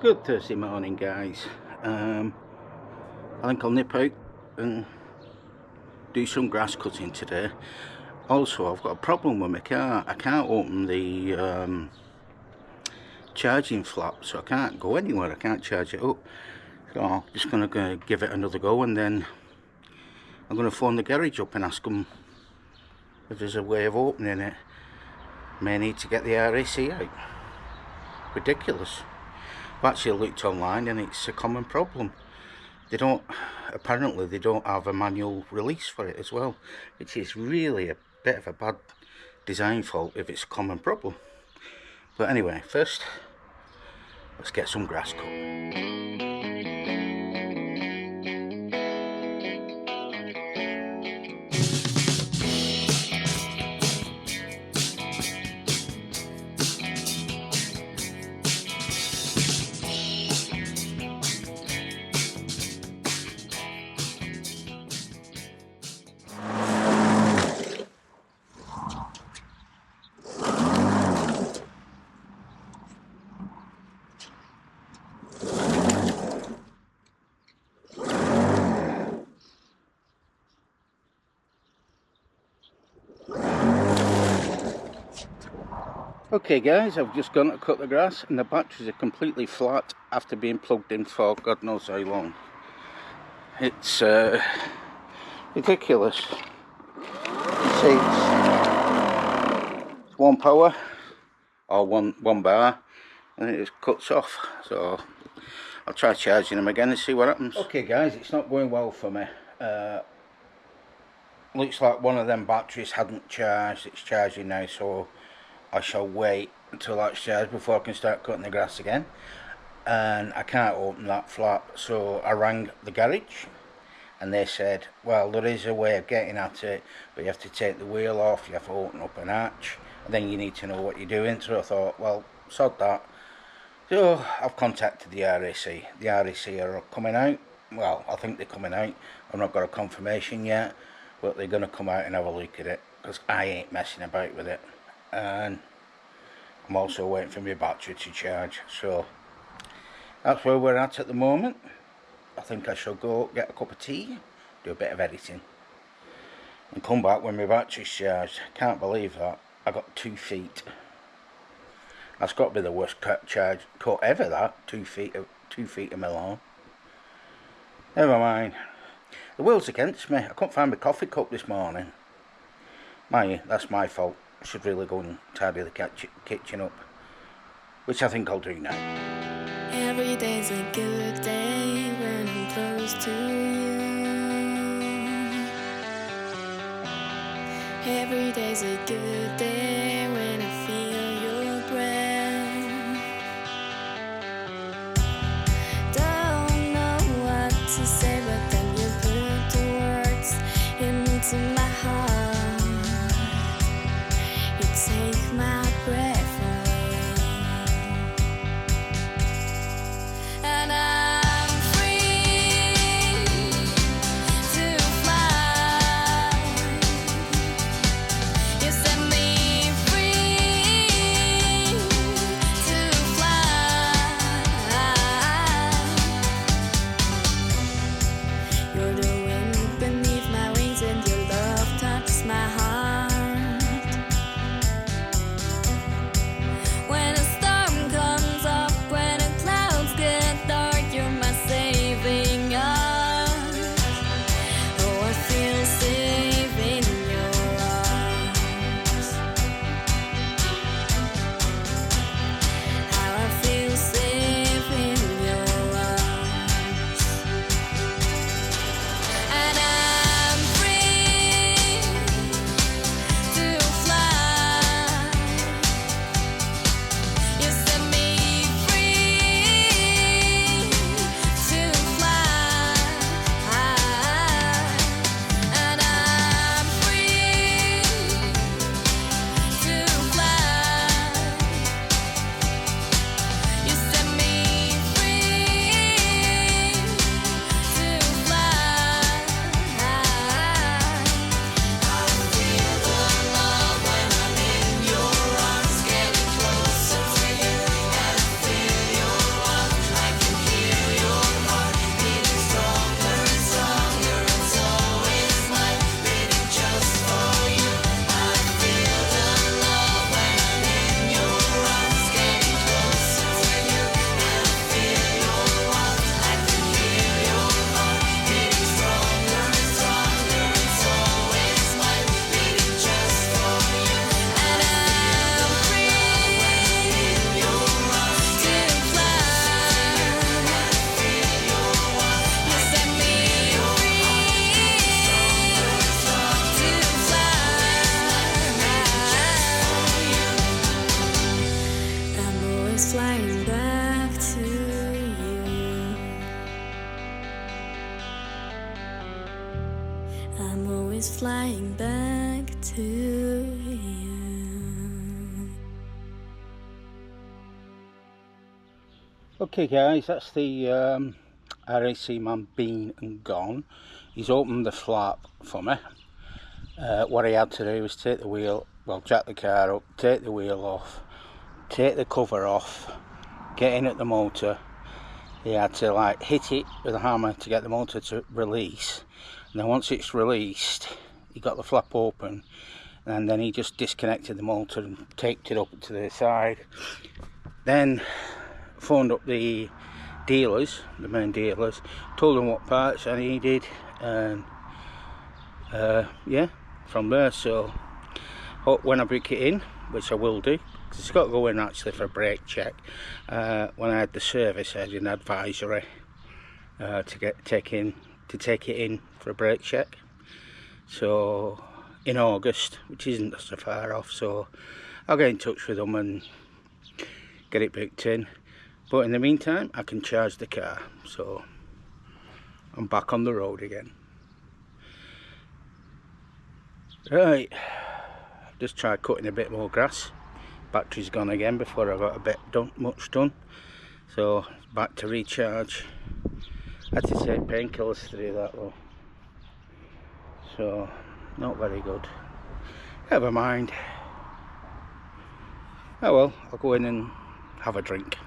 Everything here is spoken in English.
Good Thursday morning, guys. I think I'll nip out and do some grass cutting today. Also, I've got a problem with my car. I can't open the charging flap, so I can't go anywhere. I can't charge it up. So I'm just going to give it another go, and then I'm going to phone the garage up and ask them if there's a way of opening it. May need to get the RAC out. Ridiculous. I've actually looked online and it's a common problem. Apparently they don't have a manual release for it as well, which is really a bit of a bad design fault if it's a common problem. But anyway, first let's get some grass cut. Okay guys, I've just gone to cut the grass and the batteries are completely flat after being plugged in for God knows how long. It's ridiculous. You see, it's one power or one bar and it just cuts off. So I'll try charging them again and see what happens. Okay guys, it's not going well for me. Looks like one of them batteries hadn't charged. It's charging now, so I shall wait until that's charged before I can start cutting the grass again. And I can't open that flap, so I rang the garage and they said, well, there is a way of getting at it, but you have to take the wheel off, you have to open up an arch, and then you need to know what you're doing. So I thought, well, sod that. So I've contacted the RAC. The RAC are coming out. Well, I think they're coming out. I've not got a confirmation yet, but they're going to come out and have a look at it, because I ain't messing about with it. And I'm also waiting for my battery to charge, so that's where we're at the moment. I think I shall go get a cup of tea, do a bit of editing, and come back when my battery's charged. Can't believe that. I got 2 feet. That's got to be the worst cut ever, that 2 feet of my lawn. Never mind. The world's against me. I couldn't find my coffee cup this morning. That's my fault. I should really go and tidy the kitchen up, which I think I'll do now. Every day's a good day when I'm close to you. Every day's a good day when I feel your breath. Don't know what to say, but then you put the words into my heart. Take my breath away, and I'm free to fly. You set me free to fly. You're the wind beneath my wings, and your love flying back to you. Okay guys, that's the RAC man been and gone. He's opened the flap for me. What I had to do was take the wheel, well, jack the car up, take the wheel off, take the cover off, get in at the motor. He had to like hit it with a hammer to get the motor to release, and then once it's released he got the flap open, and then he just disconnected the motor and taped it up to the side. Then phoned up the dealers, the main dealers, told them what parts I needed, and yeah, from there. So when I book it in, which I will do, because it's got to go in actually for a brake check. When I had the service, I had an advisory to take it in for a brake check. So in August, which isn't so far off, so I'll get in touch with them and get it booked in. But in the meantime, I can charge the car, so I'm back on the road again. Right, just tried cutting a bit more grass. Battery's gone again before I got a bit much done. So back to recharge. I had to take painkillers to do that though. So not very good. Never mind. Oh well, I'll go in and have a drink.